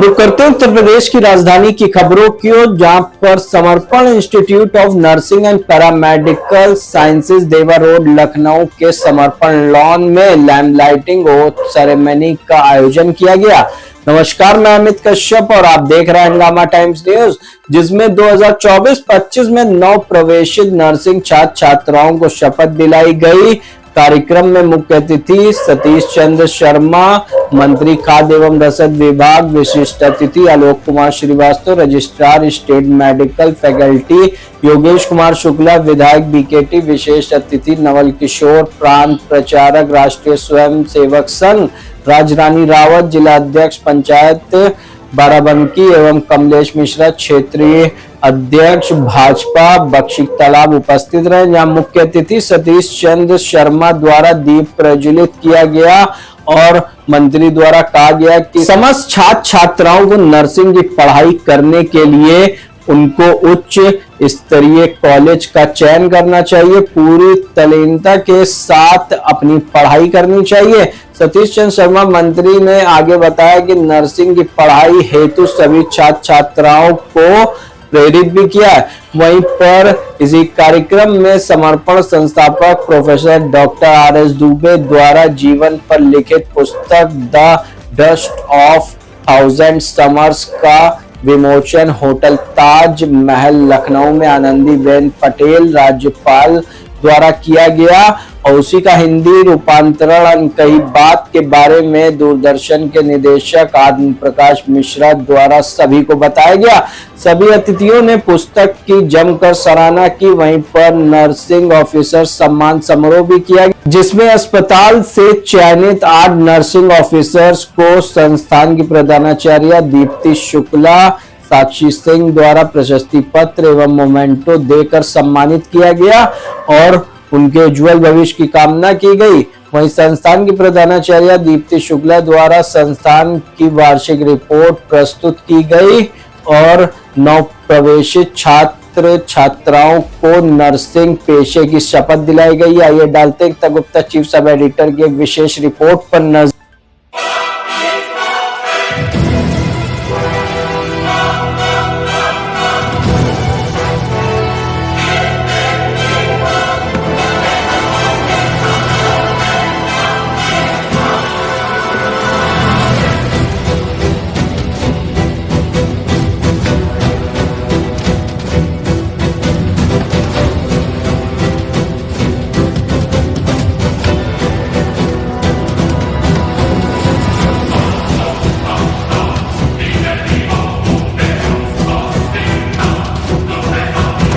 रुक करते हैं उत्तर प्रदेश की राजधानी की खबरों की ओर, जहां पर समर्पण institute of nursing and paramedical sciences देवा रोड लखनऊ के समर्पण लॉन में लैम्पलाइटिंग ओथ सेरेमनी का आयोजन किया गया। नमस्कार, मैं अमित कश्यप और आप देख रहे हैं हंगामा टाइम्स न्यूज, जिसमें 2024-25 में नव प्रवेशित नर्सिंग छात्र छात्राओं को शपथ दिलाई गई। कार्यक्रम में मुख्य अतिथि सतीश चंद्र शर्मा, मंत्री खाद्य एवं रसद विभाग, विशिष्ट अतिथि Alok Kumar Srivastava, registrar state medical faculty Yogesh Kumar Shukla, विधायक बीकेटी, विशेष अतिथि नवल किशोर, प्रांत प्रचारक राष्ट्रीय स्वयं सेवक संघ राजरानी रावत, जिला अध्यक्ष पंचायत बाराबंकी एवं कमलेश मिश्रा, क्षेत्रीय अध्यक्ष भाजपा बख्शी तालाब उपस्थित रहे। जहां मुख्य अतिथि सतीश चंद्र शर्मा द्वारा दीप प्रज्वलित किया गया और मंत्री द्वारा कहा गया कि समस्त छात्र छात्राओं को नर्सिंग की पढ़ाई करने के लिए उनको उच्च स्तरीय कॉलेज का चयन करना चाहिए, पूरी तल्लीनता के साथ अपनी पढ़ाई करनी चाहिए। सतीश चंद्र शर्मा मंत्री ने आगे बताया कि नर्सिंग की पढ़ाई हेतु सभी छात्र छात्राओं को प्रेरित भी किया है। वहीं पर इसी कार्यक्रम में समर्पण संस्थापक प्रोफेसर डॉक्टर आर.एस. दुबे द्वारा जीवन पर लिखित पुस्तक द डस्ट ऑफ 1000 समर्स का विमोचन होटल ताज महल लखनऊ में आनंदीबेन पटेल राज्यपाल द्वारा किया गया और उसी का हिंदी रूपांतरण कई बात के बारे में दूरदर्शन के निदेशक आत्म प्रकाश मिश्रा द्वारा सभी को बताया गया। सभी अतिथियों ने पुस्तक की जमकर सराहना की। वहीं पर नर्सिंग ऑफिसर सम्मान समारोह भी किया गया, जिसमें अस्पताल से चयनित 8 नर्सिंग ऑफिसर्स को संस्थान की प्रधानाचार्य दीप्ति शुक्ला, साक्षी सिंह द्वारा प्रशस्ति पत्र एवं मोमेंटो देकर सम्मानित किया गया और उनके उज्जवल भविष्य की कामना की गई। वहीं संस्थान की प्रधानाचार्य दीप्ति शुक्ला द्वारा संस्थान की वार्षिक रिपोर्ट प्रस्तुत की गई और नव प्रवेशित छात्र छात्राओं को नर्सिंग पेशे की शपथ दिलाई गई। आइए डालते हैं गुप्ता चीफ सब एडिटर की एक विशेष रिपोर्ट पर नजर।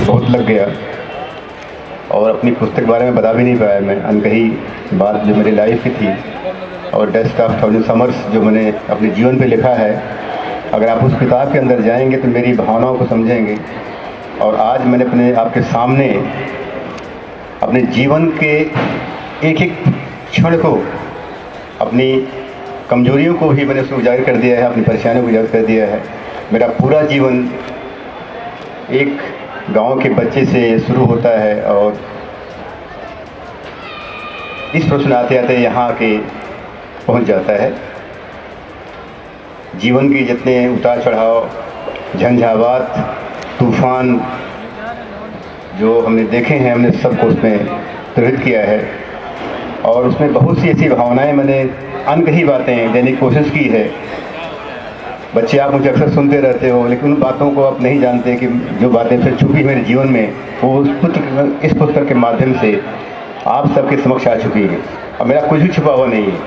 बहुत लग गया और अपनी पुस्तक के बारे में बता भी नहीं पाया मैं। अनकही बात जो मेरी लाइफ की थी और डस्ट ऑफ 1000 समर्स जो मैंने अपने जीवन पे लिखा है, अगर आप उस किताब के अंदर जाएंगे तो मेरी भावनाओं को समझेंगे। और आज मैंने अपने आपके सामने अपने जीवन के एक एक क्षण को, अपनी कमजोरियों को भी मैंने उसमें उजागर कर दिया है, अपनी परेशानियों को उजागर कर दिया है। मेरा पूरा जीवन एक गांव के बच्चे से शुरू होता है और इस प्रश्न आते आते यहाँ के पहुँच जाता है। जीवन के जितने उतार चढ़ाव, झंझावात, तूफान जो हमने देखे हैं, हमने सबको उसमें प्रेरित किया है और उसमें बहुत सी ऐसी भावनाएं, मैंने अनकही बातें देने की कोशिश की है। बच्चे, आप मुझे अक्सर सुनते रहते हो, लेकिन उन बातों को आप नहीं जानते कि जो बातें फिर छुपी मेरे जीवन में, वो इस पुस्तक के माध्यम से आप सबके समक्ष आ चुकी है और मेरा कुछ भी छुपा हुआ नहीं है।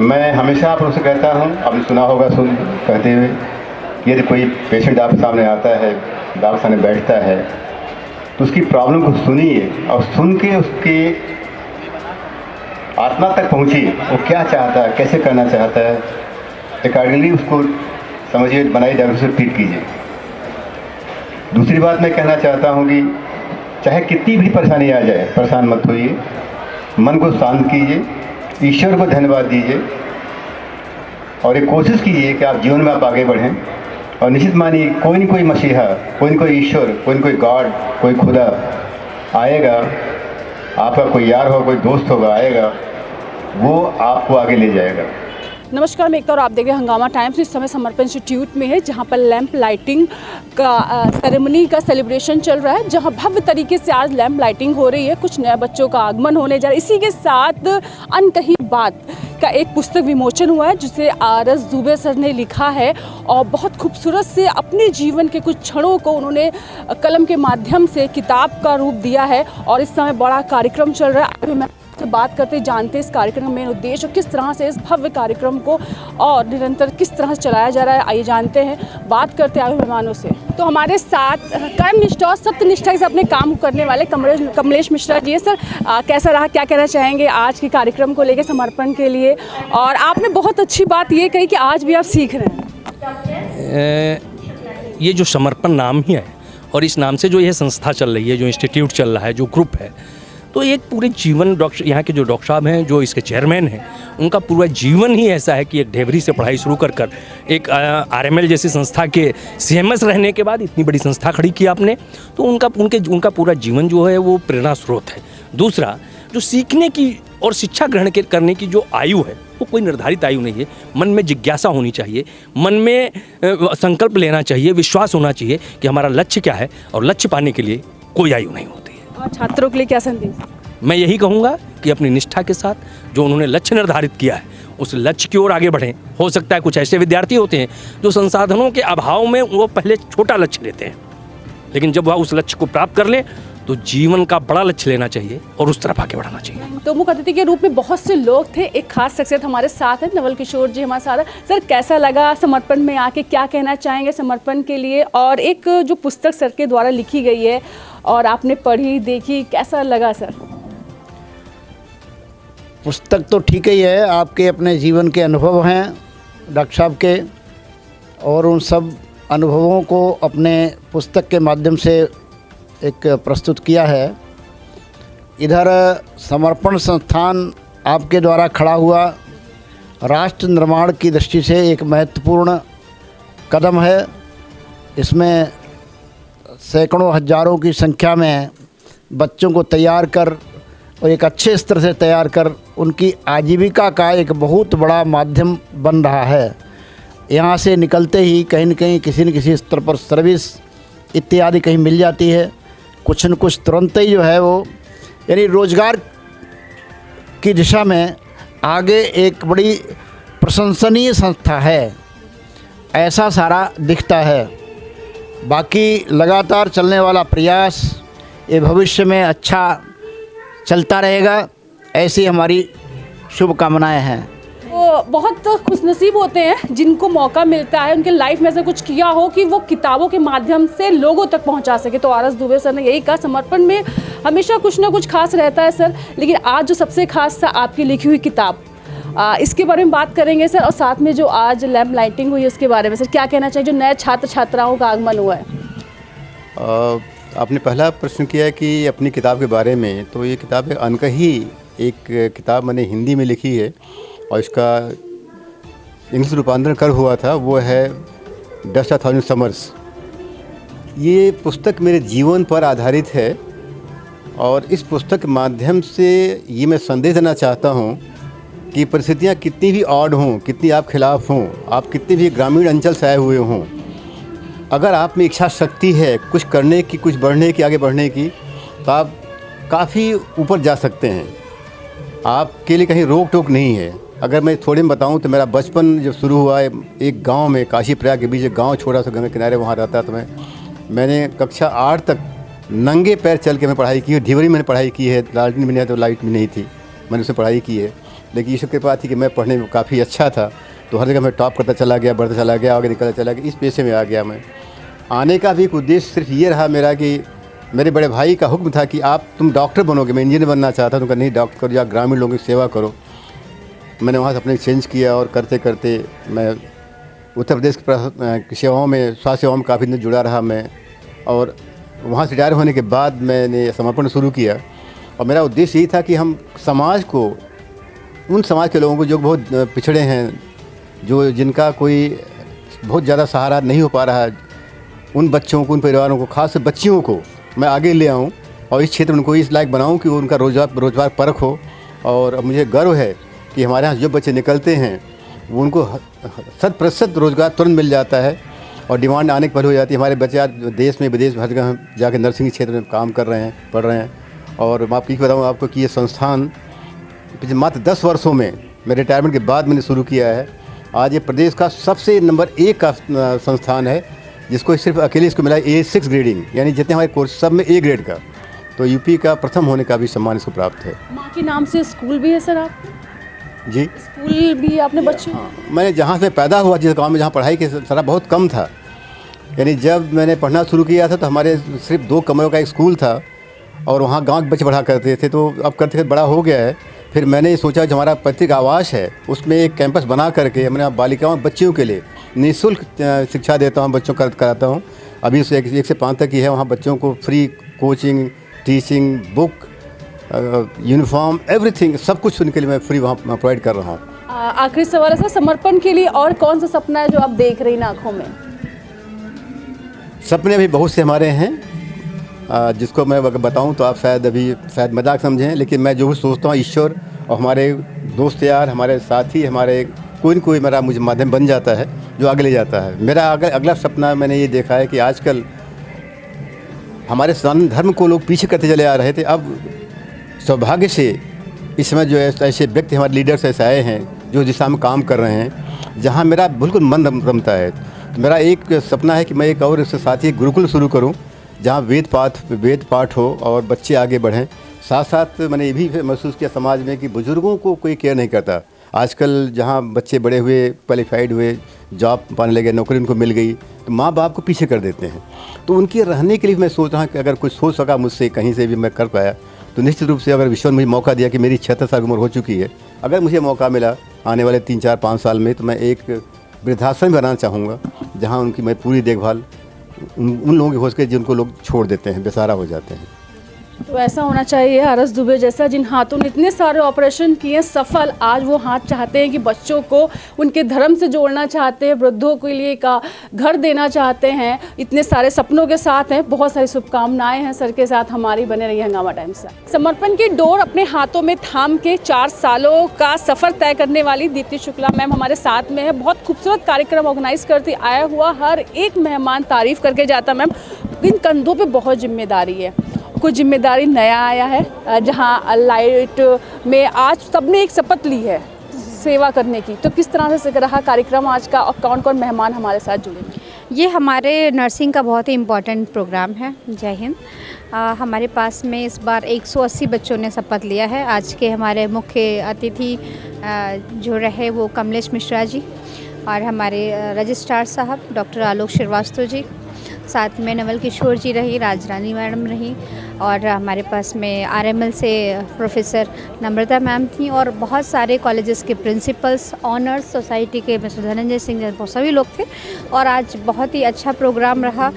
मैं हमेशा आप लोगों से कहता हूँ, आपने सुना होगा कहते हुए, यदि कोई पेशेंट आपके सामने आता है, आपके सामने बैठता है, तो उसकी प्रॉब्लम को सुनिए और सुन के उसके आत्मा तक पहुँचिए। वो क्या चाहता है, कैसे करना चाहता है, अकॉर्डिंगली उसको समझिए, बनाई डायग्नोसिस से ट्रीट कीजिए। दूसरी बात मैं कहना चाहता हूँ कि चाहे कितनी भी परेशानी आ जाए, परेशान मत होइए, मन को शांत कीजिए, ईश्वर को धन्यवाद दीजिए और एक कोशिश कीजिए कि आप जीवन में आप आगे बढ़ें। और निश्चित मानिए, कोई न कोई मसीहा, कोई न कोई ईश्वर, कोई न कोई गॉड, कोई खुदा आएगा, आपका कोई यार होगा, कोई दोस्त होगा, आएगा, वो आपको आगे ले जाएगा। नमस्कार, मैं एकता और आप देख रहे हैं हंगामा टाइम्स। इस समय समर्पण इंस्टीट्यूट में है, जहां पर लैंप लाइटिंग का सेरेमनी का सेलिब्रेशन चल रहा है, जहां भव्य तरीके से आज लैंप लाइटिंग हो रही है। कुछ नए बच्चों का आगमन होने जा रहा है। इसी के साथ अनकही बात का एक पुस्तक विमोचन हुआ है, जिसे आरएस दुबे सर ने लिखा है और बहुत खूबसूरत से अपने जीवन के कुछ क्षणों को उन्होंने कलम के माध्यम से किताब का रूप दिया है। और इस समय बड़ा कार्यक्रम चल रहा है। अभी मैं से बात करते जानते इस कार्यक्रम का मेन उद्देश्य और किस तरह से इस भव्य कार्यक्रम को और निरंतर किस तरह से चलाया जा रहा है। आइए जानते हैं, बात करते हैं आए मेहमानों से। तो हमारे साथ कर्मनिष्ठा और सत्यनिष्ठा से अपने काम करने वाले कमलेश मिश्रा जी है। सर, कैसा रहा, क्या कहना चाहेंगे आज के कार्यक्रम को लेकर, समर्पण के लिए? और आपने बहुत अच्छी बात ये कही कि आज भी आप सीख रहे हैं। ये जो समर्पण नाम ही है और इस नाम से जो ये संस्था चल रही है, जो इंस्टीट्यूट चल रहा है, जो ग्रुप है, तो एक पूरे जीवन यहाँ के जो डॉक्टर साहब हैं, जो इसके चेयरमैन हैं, उनका पूरा जीवन ही ऐसा है कि एक ढेबरी से पढ़ाई शुरू कर एक आरएमएल जैसी संस्था के सीएमएस रहने के बाद इतनी बड़ी संस्था खड़ी की आपने, तो उनका पूरा जीवन जो है वो प्रेरणा स्रोत है। दूसरा, जो सीखने की और शिक्षा ग्रहण करने की जो आयु है, वो कोई निर्धारित आयु नहीं है। मन में जिज्ञासा होनी चाहिए, मन में संकल्प लेना चाहिए, विश्वास होना चाहिए कि हमारा लक्ष्य क्या है, और लक्ष्य पाने के लिए कोई आयु नहीं होती है। और छात्रों के लिए क्या संदेश? मैं यही कहूँगा कि अपनी निष्ठा के साथ जो उन्होंने लक्ष्य निर्धारित किया है, उस लक्ष्य की ओर आगे बढ़ें। हो सकता है कुछ ऐसे विद्यार्थी होते हैं जो संसाधनों के अभाव में वो पहले छोटा लक्ष्य लेते हैं, लेकिन जब वह उस लक्ष्य को प्राप्त कर लें तो जीवन का बड़ा लक्ष्य लेना चाहिए और उस तरफ आगे बढ़ाना चाहिए। तो मुख्य अतिथि के रूप में बहुत से लोग थे। एक खास शख्सियत हमारे साथ है, नवल किशोर जी हमारे साथ है। सर, कैसा लगा समर्पण में आके, क्या कहना चाहेंगे समर्पण के लिए? और एक जो पुस्तक सर के द्वारा लिखी गई है और आपने पढ़ी देखी, कैसा लगा सर? पुस्तक तो ठीक ही है, आपके अपने जीवन के अनुभव हैं डॉक्टर साहब के, और उन सब अनुभवों को अपने पुस्तक के माध्यम से एक प्रस्तुत किया है। इधर समर्पण संस्थान आपके द्वारा खड़ा हुआ राष्ट्र निर्माण की दृष्टि से एक महत्वपूर्ण कदम है। इसमें सैकड़ों हजारों की संख्या में बच्चों को तैयार कर और एक अच्छे स्तर से तैयार कर उनकी आजीविका का एक बहुत बड़ा माध्यम बन रहा है। यहाँ से निकलते ही कहीं न कहीं किसी न किसी स्तर पर सर्विस इत्यादि कहीं मिल जाती है, कुछ न कुछ तुरंत ही जो है वो, यानी रोज़गार की दिशा में आगे एक बड़ी प्रशंसनीय संस्था है, ऐसा सारा दिखता है। बाकी लगातार चलने वाला प्रयास ये भविष्य में अच्छा चलता रहेगा, ऐसी हमारी शुभकामनाएं हैं। वो बहुत खुशनसीब होते हैं जिनको मौका मिलता है, उनके लाइफ में ऐसा कुछ किया हो कि वो किताबों के माध्यम से लोगों तक पहुंचा सके। तो आरएस दुबे सर ने यही कहा, समर्पण में हमेशा कुछ ना कुछ खास रहता है सर, लेकिन आज जो सबसे खास था आपकी लिखी हुई किताब, इसके बारे में बात करेंगे सर। और साथ में जो आज लैंप लाइटिंग हुई है उसके बारे में सर क्या कहना चाहिए, जो नए छात्र छात्राओं का आगमन हुआ है? आपने पहला प्रश्न किया है कि अपनी किताब के बारे में, तो ये किताब अनकही एक किताब मैंने हिंदी में लिखी है और इसका इंग्लिश रूपांतरण कर हुआ था, वो है डस्ट ऑफ थाउजेंड समर्स। ये पुस्तक मेरे जीवन पर आधारित है और इस पुस्तक के माध्यम से ये मैं संदेश देना चाहता हूँ कि परिस्थितियाँ कितनी भी ऑड हों, कितनी आप खिलाफ हों, आप कितने भी ग्रामीण अंचल से आए हुए हों, अगर आप में इच्छा शक्ति है कुछ करने की, कुछ बढ़ने की, आगे बढ़ने की, तो आप काफ़ी ऊपर जा सकते हैं। आपके लिए कहीं रोक टोक नहीं है। अगर मैं थोड़ी में बताऊं तो मेरा बचपन जब शुरू हुआ है एक गांव में, काशी प्रयाग के बीच एक गांव छोटा सा गंगा किनारे, वहाँ रहता था मैंने कक्षा 8 तक नंगे पैर चल के मैं पढ़ाई की है। ढिवरी मैंने पढ़ाई की है, लालटेन भी नहीं तो लाइट भी नहीं थी, मैंने उसमें पढ़ाई की है। लेकिन ईश्वर की कृपा थी कि मैं पढ़ने में काफ़ी अच्छा था, तो हर जगह मैं टॉप करता चला गया, बढ़ता चला गया, आगे निकलता चला गया। इस पेशे में आ गया मैं। आने का भी एक उद्देश्य सिर्फ ये रहा मेरा कि मेरे बड़े भाई का हुक्म था कि तुम डॉक्टर बनोगे। मैं इंजीनियर बनना चाहता था, तो नहीं डॉक्टर करो या ग्रामीण लोगों की सेवा करो। मैंने वहाँ से अपने चेंज किया और करते करते मैं उत्तर प्रदेश की सेवाओं में, स्वास्थ्य सेवाओं में काफ़ी दिन जुड़ा रहा मैं। और वहाँ से रिटायर होने के बाद मैंने समर्पण शुरू किया और मेरा उद्देश्य यही था कि हम समाज को, उन समाज के लोगों को जो बहुत पिछड़े हैं, जिनका कोई बहुत ज़्यादा सहारा नहीं हो पा रहा है, उन बच्चों को, उन परिवारों को, खास बच्चियों को मैं आगे ले आऊँ और इस क्षेत्र में उनको इस लायक बनाऊँ कि उनका रोजगार परख हो। और मुझे गर्व है कि हमारे यहाँ जो बच्चे निकलते हैं वो उनको 100% रोज़गार तुरंत मिल जाता है और डिमांड आने की पहले हो जाती है। हमारे बच्चे आज देश में विदेश में हर जगह जाकर नर्सिंग क्षेत्र में काम कर रहे हैं, पढ़ रहे हैं। और मैं आपको बताऊँ आपको कि ये संस्थान पिछले मात्र 10 वर्षों में, मैं रिटायरमेंट के बाद मैंने शुरू किया है। आज ये प्रदेश का सबसे नंबर 1 का संस्थान है जिसको सिर्फ अकेले इसको मिला है A6 ग्रेडिंग, यानी जितने हमारे कोर्स सब में A ग्रेड का। तो यूपी का प्रथम होने का भी सम्मान इसको प्राप्त है। माँ के नाम से स्कूल भी है सर आप? जी, स्कूल भी आपने बच्चे? हाँ, मैंने जहाँ से पैदा हुआ, जिस गांव में जहाँ पढ़ाई की सरा बहुत कम था, यानी जब मैंने पढ़ना शुरू किया था तो हमारे सिर्फ 2 कमरों का एक स्कूल था और वहाँ गांव के बच्चे पढ़ा करते थे। तो अब करते करते बड़ा हो गया है। फिर मैंने सोचा जो हमारा पैतृक आवास है उसमें एक कैंपस बना करके मैंने बालिकाओं बच्चियों के लिए निःशुल्क शिक्षा देता हूँ, बच्चों कराता हूँ। अभी उसे 1 से 5 तक ही है। वहाँ बच्चों को free coaching, teaching, book, uniform, everything, सब कुछ उनके लिए मैं फ्री वहाँ प्रोवाइड कर रहा हूँ। आखिरी सवाल है सर, समर्पण के लिए और कौन सा सपना है जो आप देख रही हैं आँखों में? सपने भी बहुत से हमारे हैं, जिसको मैं अगर बताऊं तो आप शायद मजाक समझें, लेकिन मैं जो भी सोचता हूं ईश्वर और हमारे दोस्त यार, हमारे साथी, हमारे कोई न कोई मेरा मुझे माध्यम बन जाता है जो आगे ले जाता है। मेरा अगला सपना मैंने ये देखा है कि आजकल हमारे सनातन धर्म को लोग पीछे करते चले आ रहे थे। अब सौभाग्य से इस समय जो ऐसे व्यक्ति, हमारे लीडर्स ऐसे आए हैं जो दिशा में काम कर रहे हैं जहाँ मेरा बिल्कुल मन रमता है। तो मेरा एक सपना है कि मैं एक और इसके साथ ही गुरुकुल शुरू करूँ जहाँ वेद पाठ हो और बच्चे आगे बढ़ें। साथ साथ मैंने ये भी महसूस किया समाज में कि बुज़ुर्गों को कोई केयर नहीं करता। आजकल जहाँ बच्चे बड़े हुए, क्वालिफाइड हुए, जॉब पाने लगे, नौकरी उनको मिल गई, तो माँ बाप को पीछे कर देते हैं। तो उनके रहने के लिए मैं सोच रहा हूँ कि अगर कुछ हो सका मुझसे, कहीं से भी मैं कर पाया, तो निश्चित रूप से अगर ईश्वर ने मुझे मौका दिया कि मेरी 76 साल की उम्र हो चुकी है, अगर मुझे मौका मिला आने वाले 3, 4, 5 साल में, तो मैं एक वृद्धाश्रम बनाना चाहूँगा जहाँ उनकी मैं पूरी देखभाल उन लोगों की हो सके जिनको लोग छोड़ देते हैं, बेसहारा हो जाते हैं। तो ऐसा होना चाहिए आरएस दुबे जैसा, जिन हाथों ने इतने सारे ऑपरेशन किए सफल, आज वो हाथ चाहते हैं कि बच्चों को उनके धर्म से जोड़ना चाहते हैं, वृद्धों के लिए का घर देना चाहते हैं, इतने सारे सपनों के साथ हैं। बहुत सारी शुभकामनाएं हैं सर के साथ, हमारी बने रही हंगामा टाइम्स से। समर्पण की डोर अपने हाथों में थाम के 4 सालों का सफ़र तय करने वाली दीप्ति शुक्ला मैम हमारे साथ में है। बहुत खूबसूरत कार्यक्रम ऑर्गेनाइज करती, आया हुआ हर एक मेहमान तारीफ करके जाता। मैम, इन कंधों पे बहुत जिम्मेदारी है, कुछ जिम्मेदारी नया आया है जहां लाइट में आज सबने एक शपथ ली है सेवा करने की, तो किस तरह से रहा कार्यक्रम आज का और कौन कौन मेहमान हमारे साथ जुड़े? ये हमारे नर्सिंग का बहुत ही इम्पोर्टेंट प्रोग्राम है। जय हिंद। हमारे पास में इस बार 180 बच्चों ने शपथ लिया है। आज के हमारे मुख्य अतिथि जो रहे वो कमलेश मिश्रा जी और हमारे रजिस्ट्रार साहब डॉक्टर आलोक श्रीवास्तव जी, साथ में नवल किशोर जी रही, राजरानी मैडम रही, और हमारे पास में आरएमएल से प्रोफेसर नम्रता मैम थी, और बहुत सारे कॉलेजेस के प्रिंसिपल्स, ऑनर्स सोसाइटी के मिस्टर धनंजय सिंह जैसे बहुत सभी लोग थे। और आज बहुत ही अच्छा प्रोग्राम रहा।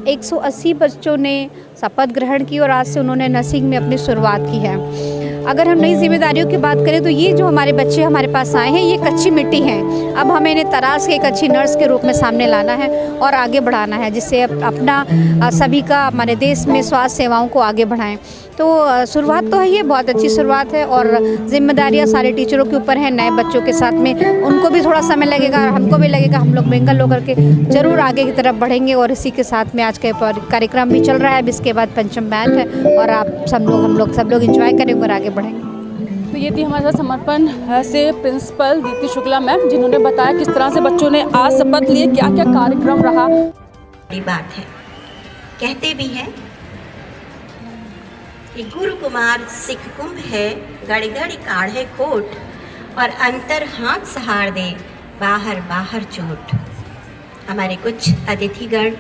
180 बच्चों ने शपथ ग्रहण की और आज से उन्होंने नर्सिंग में अपनी शुरुआत की है। अगर हम नई जिम्मेदारियों की बात करें तो ये जो हमारे बच्चे हमारे पास आए हैं ये कच्ची मिट्टी हैं। अब हमें इन्हें तराश के एक अच्छी नर्स के रूप में सामने लाना है और आगे बढ़ाना है, जिससे अपना सभी का हमारे देश में स्वास्थ्य सेवाओं को आगे बढ़ाएं। तो शुरुआत तो है, ये बहुत अच्छी शुरुआत है और जिम्मेदारियां सारे टीचरों के ऊपर हैं। नए बच्चों के साथ में उनको भी थोड़ा समय लगेगा और हमको भी लगेगा। हम लोग मिंगल होकर के ज़रूर आगे की तरफ बढ़ेंगे। और इसी के साथ में आज का कार्यक्रम भी चल रहा है। अब इसके बाद पंचम बैच है और आप सब लोग इंजॉय करेंगे और आगे बढ़ेंगे। तो ये थी हमारे साथ समर्पण से प्रिंसिपल दीप्ति शुक्ला मैम, जिन्होंने बताया किस तरह से बच्चों ने आज शपथ लिए, क्या क्या कार्यक्रम रहा। बड़ी बात है, कहते भी हैं कि गुरु कुमार सिख कुंभ है, गड़ गड़ काढ़े कोट, और अंतर हाथ सहार दे, बाहर बाहर चोट। हमारे कुछ अतिथिगण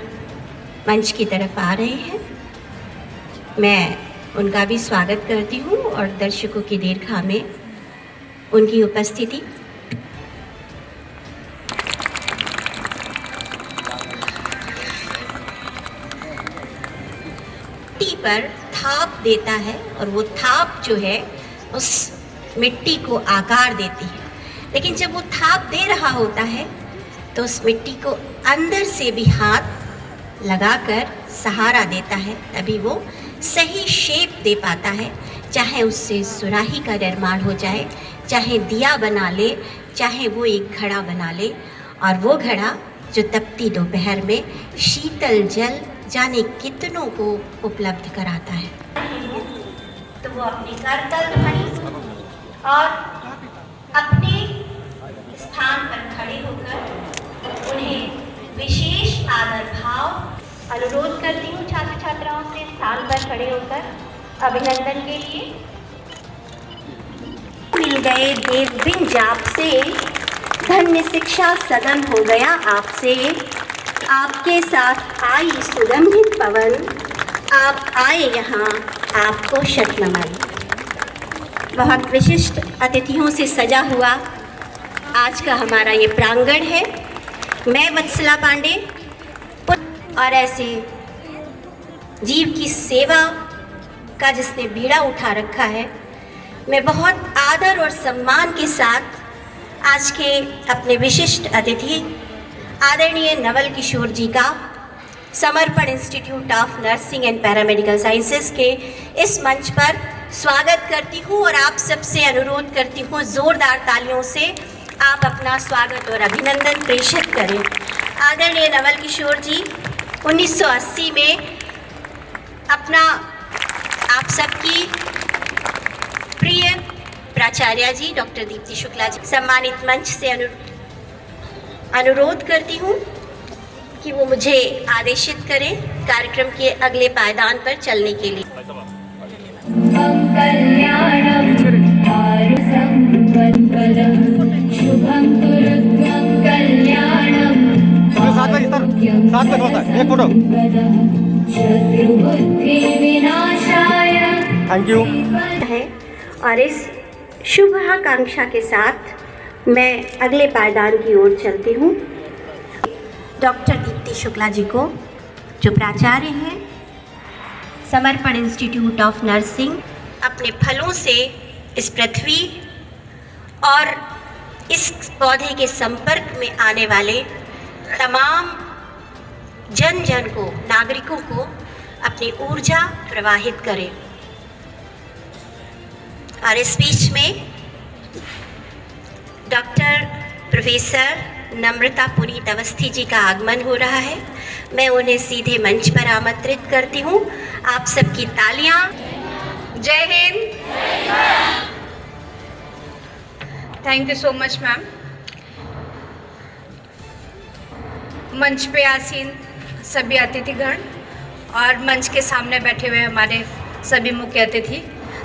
मंच की तरफ आ रहे हैं, मैं उनका भी स्वागत करती हूँ और दर्शकों की दीर्घा में उनकी उपस्थिति। मिट्टी पर थाप देता है और वो थाप जो है उस मिट्टी को आकार देती है, लेकिन जब वो थाप दे रहा होता है तो उस मिट्टी को अंदर से भी हाथ लगाकर सहारा देता है, तभी वो सही शेप दे पाता है। चाहे उससे सुराही का निर्माण हो जाए, चाहे दिया बना ले, चाहे वो एक घड़ा बना ले, और वो घड़ा जो तपती दोपहर में शीतल जल जाने कितनों को उपलब्ध कराता है। तो वो अपनी करतल ध्वनि और अपने स्थान पर खड़े होकर उन्हें विशेष आदर भाव अनुरोध करती हूँ छात्र छात्राओं से स्थान पर खड़े होकर अभिनंदन के लिए। मिल गए देव बिन जाप से, धन्य शिक्षा सदन हो गया आपसे। आपके साथ आई सुगंधित पवन, आप आए यहाँ आपको शत नमन। बहुत विशिष्ट अतिथियों से सजा हुआ आज का हमारा ये प्रांगण है। मैं वत्सला पांडे और ऐसे जीव की सेवा का जिसने बीड़ा उठा रखा है, मैं बहुत आदर और सम्मान के साथ आज के अपने विशिष्ट अतिथि आदरणीय नवल किशोर जी का समर्पण institute of nursing and paramedical sciences के इस मंच पर स्वागत करती हूँ और आप सबसे अनुरोध करती हूँ जोरदार तालियों से आप अपना स्वागत और अभिनंदन प्रेषित करें। आदरणीय नवल किशोर जी 1980 में अपना आप सबकी प्रिय प्राचार्य जी डॉक्टर दीप्ति शुक्ला जी सम्मानित मंच से अनुरोध करती हूँ कि वो मुझे आदेशित करें कार्यक्रम के अगले पायदान पर चलने के लिए। Thank you. और इस शुभ आकांक्षा के साथ मैं अगले पायदान की ओर चलती हूँ। डॉक्टर दीप्ति शुक्ला जी को जो प्राचार्य हैं समर्पण इंस्टीट्यूट ऑफ नर्सिंग, अपने फलों से इस पृथ्वी और इस पौधे के संपर्क में आने वाले तमाम जन जन को, नागरिकों को अपनी ऊर्जा प्रवाहित करें। और इस बीच में डॉक्टर प्रोफेसर नम्रता पुनीत अवस्थी जी का आगमन हो रहा है। मैं उन्हें सीधे मंच पर आमंत्रित करती हूँ। आप सबकी तालियां। जय Hind. Thank you so much ma'am. मंच पे आसीन सभी अतिथिगण और मंच के सामने बैठे हुए हमारे सभी मुख्य अतिथि,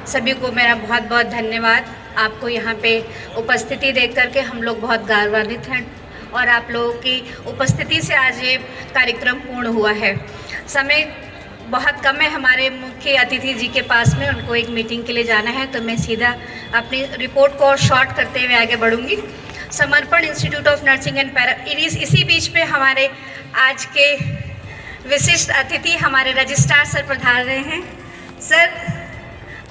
सभी को मेरा बहुत बहुत धन्यवाद। आपको यहाँ पे उपस्थिति देख करके हम लोग बहुत गौरवान्वित हैं और आप लोगों की उपस्थिति से आज ये कार्यक्रम पूर्ण हुआ है। समय बहुत कम है हमारे मुख्य अतिथि जी के पास में, उनको एक मीटिंग के लिए जाना है, तो मैं सीधा अपनी रिपोर्ट को शॉर्ट करते हुए आगे बढ़ूँगी। समर्पण institute of nursing and para, इसी बीच पे हमारे आज के विशिष्ट अतिथि हमारे रजिस्ट्रार सर पधार रहे हैं। सर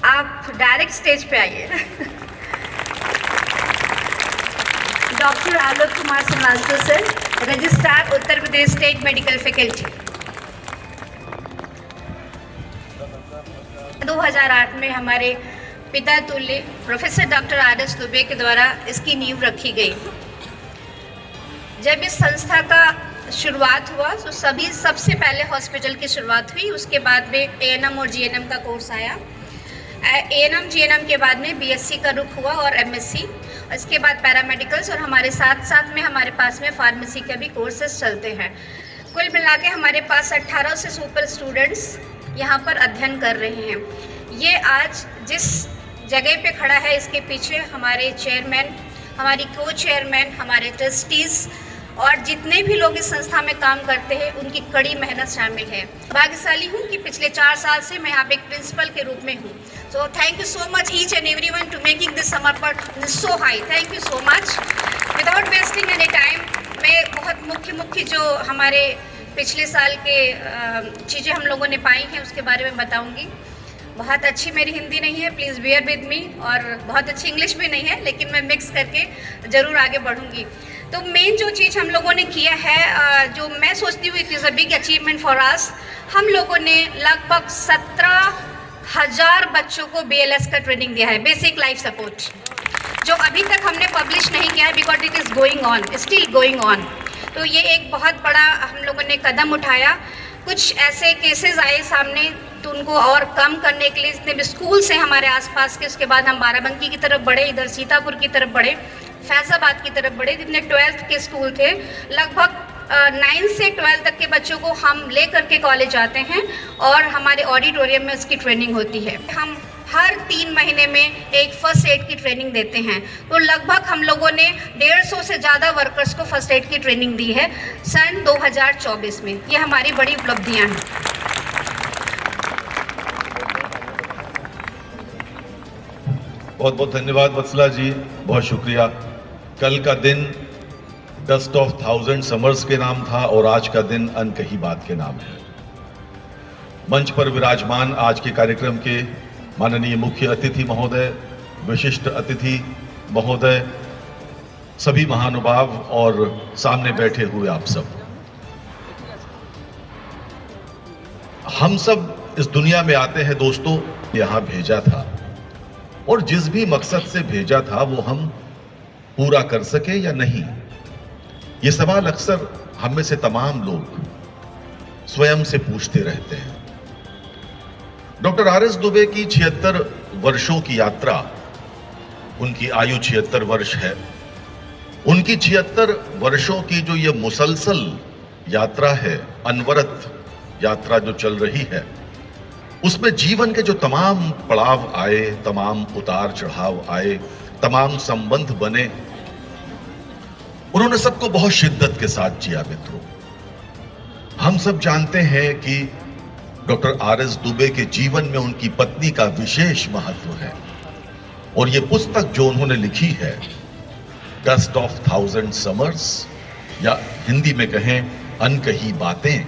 आप डायरेक्ट स्टेज पे आइए। डॉक्टर आलोक Kumar Srivastava sir, registrar Uttar Pradesh state medical faculty. 2008 में हमारे पिता तुल्य प्रोफेसर डॉक्टर आर.एस. दुबे के द्वारा इसकी नींव रखी गई। जब इस संस्था का शुरुआत हुआ तो सबसे पहले हॉस्पिटल की शुरुआत हुई, उसके बाद में एएनएम और जीएनएम का कोर्स आया। एएनएम जीएनएम के बाद में बीएससी का रुख हुआ और एमएससी, इसके बाद पैरामेडिकल्स, और हमारे साथ साथ में हमारे पास में फार्मेसी के भी कोर्सेज चलते हैं। कुल मिला के हमारे पास 18 से सुपर स्टूडेंट्स यहाँ पर अध्ययन कर रहे हैं। ये आज जिस जगह पे खड़ा है इसके पीछे हमारे चेयरमैन, हमारी को चेयरमैन, हमारे ट्रस्टीज़ और जितने भी लोग इस संस्था में काम करते हैं उनकी कड़ी मेहनत शामिल है। भाग्यशाली हूँ कि पिछले 4 साल से मैं यहाँ पे एक प्रिंसिपल के रूप में हूँ। So thank you so much each and everyone to making this समर्पण so hi. Thank you so much. Without wasting any time मैं बहुत मुख्य जो हमारे पिछले साल के चीज़ें हम लोगों ने पाई हैं उसके बारे में बताऊँगी। बहुत अच्छी मेरी हिंदी नहीं है, प्लीज़ बेयर विद मी, और बहुत अच्छी इंग्लिश भी नहीं है, लेकिन मैं मिक्स करके ज़रूर आगे बढ़ूँगी। तो मेन जो चीज़ हम लोगों ने किया है, जो मैं सोचती हूँ it is a big achievement for us, हम लोगों ने लगभग 17,000 बच्चों को BLS का ट्रेनिंग दिया है, बेसिक लाइफ सपोर्ट, जो अभी तक हमने पब्लिश नहीं किया है, because it is going on, still going on. तो ये एक बहुत बड़ा हम लोगों ने कदम उठाया। कुछ ऐसे केसेस आए सामने, तो उनको और कम करने के लिए जितने भी स्कूल्स हैं हमारे आसपास के, उसके बाद हम बाराबंकी की तरफ बढ़े, इधर सीतापुर की तरफ बढ़े, फैजाबाद की तरफ बढ़े। जितने 12th के स्कूल थे, लगभग 9 से 12 तक के बच्चों को हम ले करके कॉलेज आते हैं और हमारे ऑडिटोरियम में उसकी ट्रेनिंग होती है। हम हर 3 महीने में एक फर्स्ट एड की ट्रेनिंग देते हैं। तो लगभग हम लोगों ने 150 से ज़्यादा वर्कर्स को फर्स्ट एड की ट्रेनिंग दी है सन 2024 में। ये हमारी बड़ी उपलब्धियां हैं। बहुत बहुत धन्यवाद वत्सला जी, बहुत शुक्रिया। कल का दिन डस्ट ऑफ 1000 समर्स के नाम था और आज का दिन अनकही बात के नाम है। मंच पर विराजमान आज के कार्यक्रम के माननीय मुख्य अतिथि महोदय, विशिष्ट अतिथि महोदय, सभी महानुभाव और सामने बैठे हुए आप सब, हम सब इस दुनिया में आते हैं दोस्तों, यहां भेजा था और जिस भी मकसद से भेजा था वो हम पूरा कर सके या नहीं, ये सवाल अक्सर हम में से तमाम लोग स्वयं से पूछते रहते हैं। Doctor R S. दुबे की 76 वर्षों की यात्रा, उनकी आयु 76 वर्ष है, उनकी 76 वर्षों की जो ये मुसलसल यात्रा है, अनवरत यात्रा जो चल रही है, उसमें जीवन के जो तमाम पड़ाव आए, तमाम उतार चढ़ाव आए, तमाम संबंध बने, उन्होंने सबको बहुत शिद्दत के साथ जिया मित्रों। हम सब जानते हैं कि डॉक्टर आर.एस. दुबे के जीवन में उनकी पत्नी का विशेष महत्व है और ये पुस्तक जो उन्होंने लिखी है, डस्ट ऑफ 1000 समर्स, या हिंदी में कहें अनकही बातें,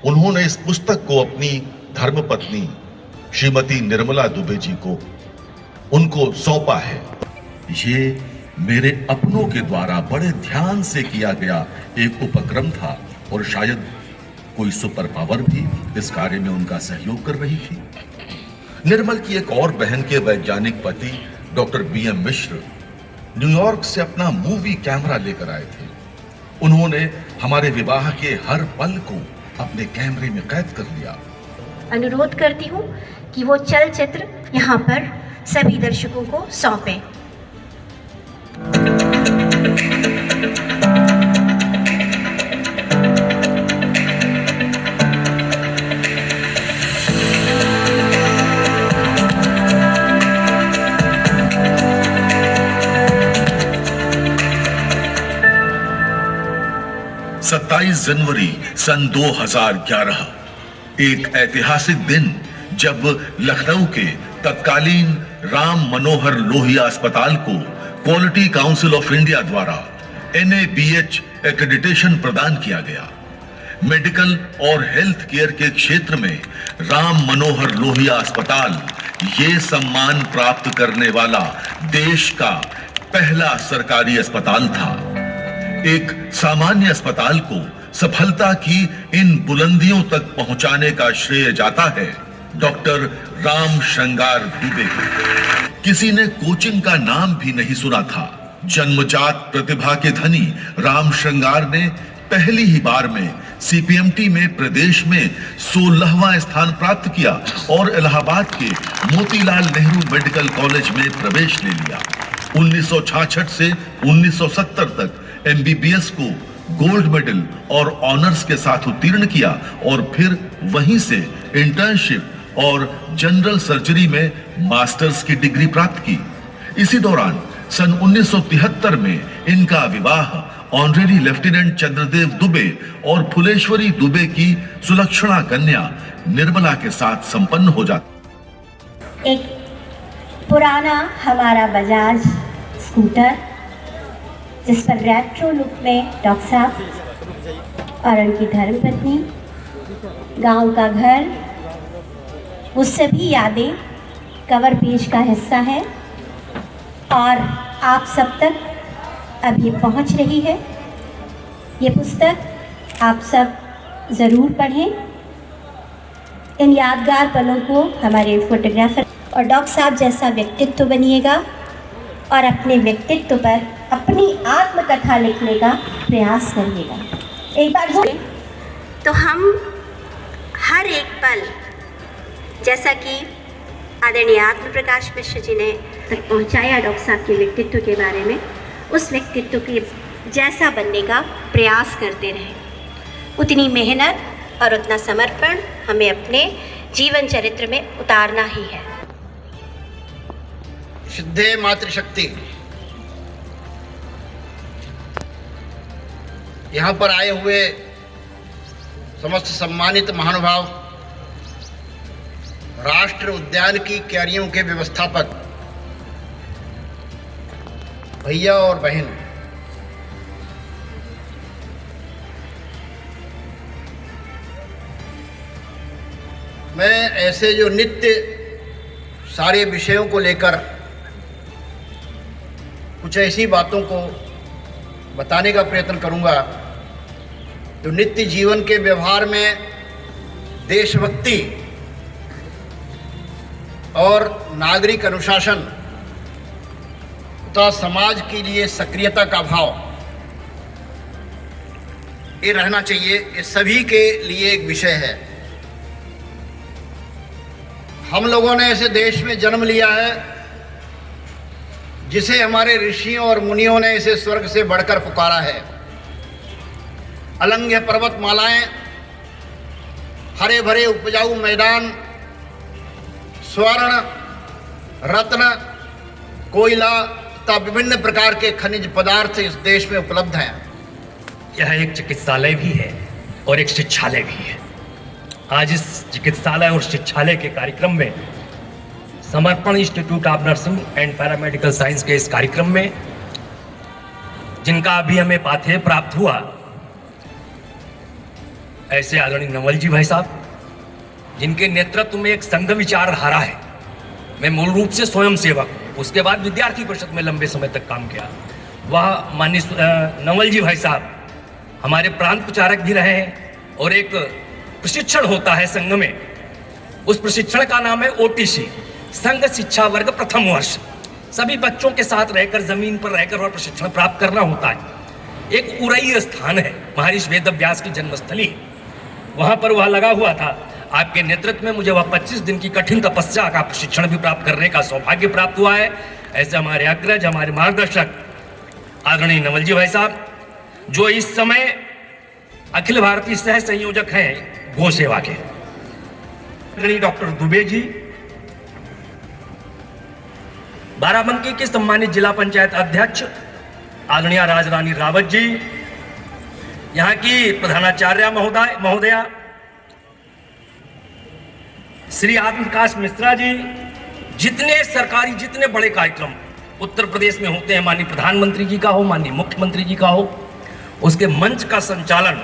उन्होंने इस पुस्तक को अपनी धर्मपत्नी श्रीमती निर्मला दुबे जी को, उनको सौंपा है। ये मेरे अपनों के द्वारा बड़े ध्यान से किया गया एक उपक्रम था और शायद कोई सुपर पावर भी इस कार्य में उनका सहयोग कर रही थी। निर्मल की एक और बहन के वैज्ञानिक पति डॉक्टर B.M. मिश्र न्यूयॉर्क से अपना मूवी कैमरा लेकर आए थे। उन्होंने हमारे विवाह के हर पल को अपने कैमरे में कैद कर लिया। अनुरोध करती हूँ कि वो चलचित्र यहाँ पर सभी दर्शकों को सौंपें। जनवरी सन 2011, एक ऐतिहासिक दिन जब लखनऊ के तत्कालीन राम मनोहर लोहिया अस्पताल को क्वालिटी काउंसिल ऑफ इंडिया द्वारा NABH एक्रेडिटेशन प्रदान किया गया। मेडिकल और हेल्थ केयर के क्षेत्र में राम मनोहर लोहिया अस्पताल ये सम्मान प्राप्त करने वाला देश का पहला सरकारी अस्पताल था। एक सामान्य अस्पताल को सफलता की इन बुलंदियों तक पहुंचाने का श्रेय जाता है डॉक्टर राम श्रृंगार दुबे को। किसी ने कोचिंग का नाम भी नहीं सुना था। जन्मजात प्रतिभा के धनी राम श्रृंगार ने पहली ही बार में CPMT में प्रदेश में 16वां स्थान प्राप्त किया और इलाहाबाद के मोतीलाल नेहरू मेडिकल कॉलेज में प्रवेश ले लिया। 1966 से 1970 तक MBBS को गोल्ड मेडल और ऑनर्स के साथ उत्तीर्ण किया और फिर वहीं से इंटर्नशिप और जनरल सर्जरी में मास्टर्स की डिग्री प्राप्त की। इसी दौरान सन 1973 में इनका विवाह ऑनरेरी लेफ्टिनेंट चंद्रदेव दुबे और फुलेश्वरी दुबे की सुलक्षणा कन्या निर्मला के साथ संपन्न हो जाता। एक पुराना हमारा बजाज स्कूटर जिस पर रेट्रो लुक में डॉक्टर साहब और उनकी धर्मपत्नी, गांव का घर, वो सभी यादें कवर पेज का हिस्सा है और आप सब तक अब ये पहुंच रही है। ये पुस्तक आप सब ज़रूर पढ़ें। इन यादगार पलों को हमारे फोटोग्राफर और डॉक्टर साहब जैसा व्यक्तित्व बनिएगा और अपने व्यक्तित्व पर अपनी आत्मकथा लिखने का प्रयास करिएगा। एक बार तो हम हर एक पल, जैसा कि आदरणीय आत्म प्रकाश मिश्र जी ने तक पहुंचाया डॉक्टर साहब के व्यक्तित्व के बारे में, उस व्यक्तित्व के जैसा बनने का प्रयास करते रहें। उतनी मेहनत और उतना समर्पण हमें अपने जीवन चरित्र में उतारना ही है। सिद्धे मातृशक्ति, यहाँ पर आए हुए समस्त सम्मानित महानुभाव, राष्ट्र उद्यान की क्यारियों के व्यवस्थापक भैया और बहन, मैं ऐसे जो नित्य सारे विषयों को लेकर कुछ ऐसी बातों को बताने का प्रयत्न करूंगा जो नित्य जीवन के व्यवहार में देशभक्ति और नागरिक अनुशासन तथा समाज के लिए सक्रियता का भाव ये रहना चाहिए। ये सभी के लिए एक विषय है। हम लोगों ने ऐसे देश में जन्म लिया है जिसे हमारे ऋषियों और मुनियों ने इसे स्वर्ग से बढ़कर पुकारा है। अलंघ्य पर्वतमालाएं, हरे भरे उपजाऊ मैदान, स्वर्ण, रत्न, कोयला तथा विभिन्न प्रकार के खनिज पदार्थ इस देश में उपलब्ध हैं। यह एक चिकित्सालय भी है और एक शिक्षालय भी है। आज इस चिकित्सालय और शिक्षालय के कार्यक्रम में समर्पण institute of nursing and paramedical science के इस कार्यक्रम में जिनका अभी हमें पाथेय प्राप्त हुआ, ऐसे आदरणीय नवल जी भाई साहब, जिनके नेतृत्व में एक संघ विचारधारा है। मैं मूल रूप से स्वयं सेवक, उसके बाद विद्यार्थी परिषद में लंबे समय तक काम किया। वह माननीय नवल जी भाई साहब हमारे प्रांत प्रचारक भी रहे हैं और एक प्रशिक्षण होता है संघ में, उस प्रशिक्षण का नाम है OTC, संघ शिक्षा वर्ग प्रथम वर्ष। सभी बच्चों के साथ रहकर, जमीन पर रहकर और प्रशिक्षण प्राप्त करना होता है। एक उरई स्थान है, महर्षि वेद व्यास की जन्मस्थली, वहां पर वह लगा हुआ था। आपके नेतृत्व में मुझे वह 25 दिन की कठिन तपस्या का प्रशिक्षण भी प्राप्त करने का सौभाग्य प्राप्त हुआ है। ऐसे हमारे अग्रज, हमारे मार्गदर्शक आदरणीय नवल जी भाई साहब, जो इस समय अखिल भारतीय सह संयोजक हैं गो सेवा के, डॉक्टर दुबे जी, बाराबंकी के सम्मानित जिला पंचायत अध्यक्ष आदरणीय राजरानी रावत जी, यहाँ की प्रधानाचार्य महोदया श्री आत्म प्रकाश मिश्रा जी, जितने सरकारी, जितने बड़े कार्यक्रम उत्तर प्रदेश में होते हैं, माननीय प्रधानमंत्री जी का हो, माननीय मुख्यमंत्री जी का हो, उसके मंच का संचालन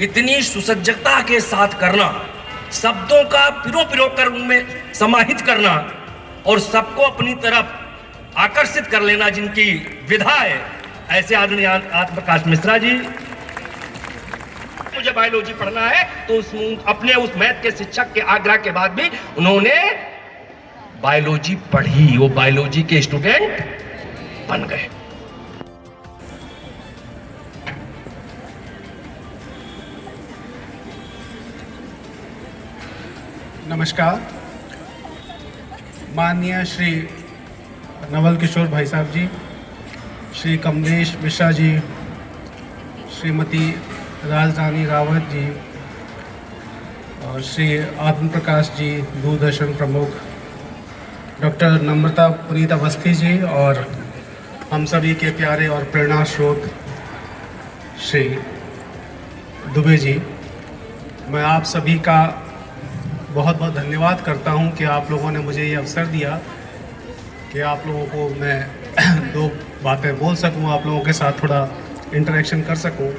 इतनी सुसज्जता के साथ करना, शब्दों का पिरो कर उनमें समाहित करना और सबको अपनी तरफ आकर्षित कर लेना, जिनकी विधा है, ऐसे आदरणीय आत्म प्रकाश मिश्रा जी। मुझे बायोलॉजी पढ़ना है तो अपने उस मैथ के शिक्षक के आग्रह के बाद भी उन्होंने बायोलॉजी पढ़ी, वो बायोलॉजी के स्टूडेंट बन गए। नमस्कार। माननीय श्री नवल किशोर भाई साहब जी, श्री कमलेश मिश्रा जी, श्रीमती राजरानी रावत जी और श्री आत्म प्रकाश जी, दूरदर्शन प्रमुख, डॉक्टर नम्रता पुनीत अवस्थी जी और हम सभी के प्यारे और प्रेरणा स्रोत श्री दुबे जी, मैं आप सभी का बहुत बहुत धन्यवाद करता हूं कि आप लोगों ने मुझे ये अवसर दिया कि आप लोगों को मैं दो बातें बोल सकूं, आप लोगों के साथ थोड़ा इंटरेक्शन कर सकूं।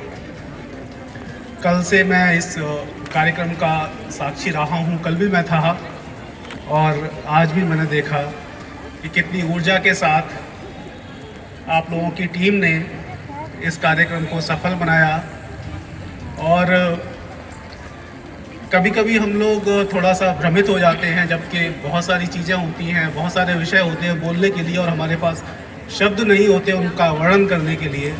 कल से मैं इस कार्यक्रम का साक्षी रहा हूं, कल भी मैं था और आज भी मैंने देखा कि कितनी ऊर्जा के साथ आप लोगों की टीम ने इस कार्यक्रम को सफल बनाया। और कभी कभी हम लोग थोड़ा सा भ्रमित हो जाते हैं, जबकि बहुत सारी चीज़ें होती हैं, बहुत सारे विषय होते हैं बोलने के लिए और हमारे पास शब्द नहीं होते उनका वर्णन करने के लिए।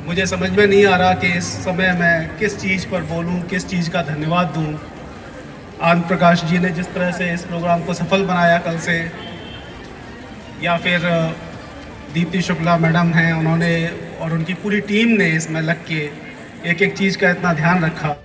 मुझे समझ में नहीं आ रहा कि इस समय मैं किस चीज़ पर बोलूं, किस चीज़ का धन्यवाद दूं। आनंद प्रकाश जी ने जिस तरह से इस प्रोग्राम को सफल बनाया कल से, या फिर दीप्ति शुक्ला मैडम हैं, उन्होंने और उनकी पूरी टीम ने इसमें लग के एक एक चीज़ का इतना ध्यान रखा।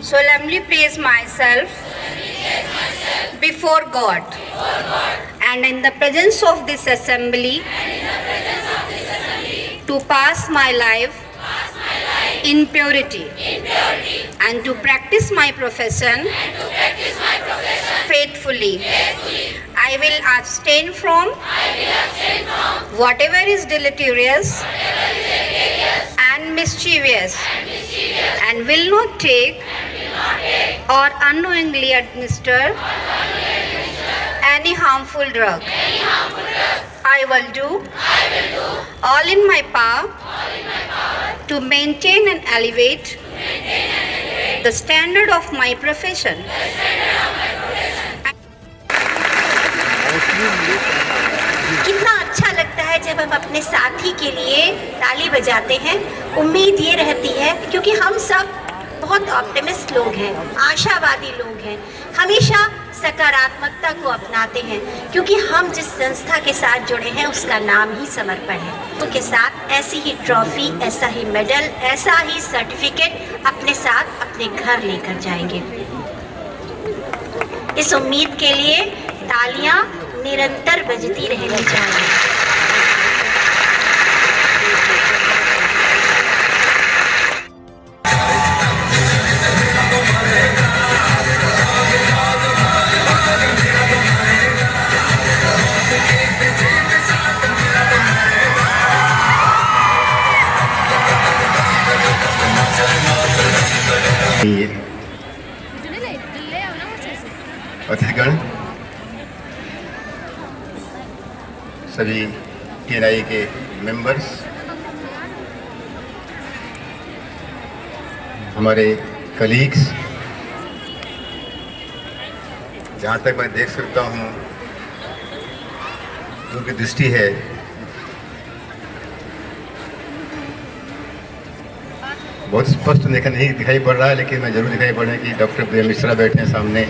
Solemnly place myself before God and in the presence of this assembly to pass my life in purity and to practice my profession faithfully. I will abstain from whatever is deleterious and mischievous and will not take or unknowingly administer any harmful drug. I will do all in my power to maintain and elevate the standard of my profession. कितना अच्छा लगता है जब हम अपने साथी के लिए ताली बजाते हैं। उम्मीद ये रहती है, क्योंकि हम सब बहुत ऑप्टिमिस्ट लोग हैं, आशावादी लोग हैं, हमेशा सकारात्मकता को अपनाते हैं, क्योंकि हम जिस संस्था के साथ जुड़े हैं उसका नाम ही समर्पण है। उनके साथ ऐसी ही ट्रॉफी, ऐसा ही मेडल, ऐसा ही सर्टिफिकेट अपने साथ अपने घर लेकर जाएंगे। इस उम्मीद के लिए तालियां निरंतर बजती रहनी चाहिए। अतिथिगण, सभी TNI के मेंबर्स, हमारे कलीग्स, जहाँ तक मैं देख सकता हूँ उनकी दृष्टि है, बहुत स्पष्ट नहीं दिखाई पड़ रहा है, लेकिन मैं जरूर दिखाई पड़ रहा है कि डॉक्टर प्रिया मिश्रा बैठे हैं सामने।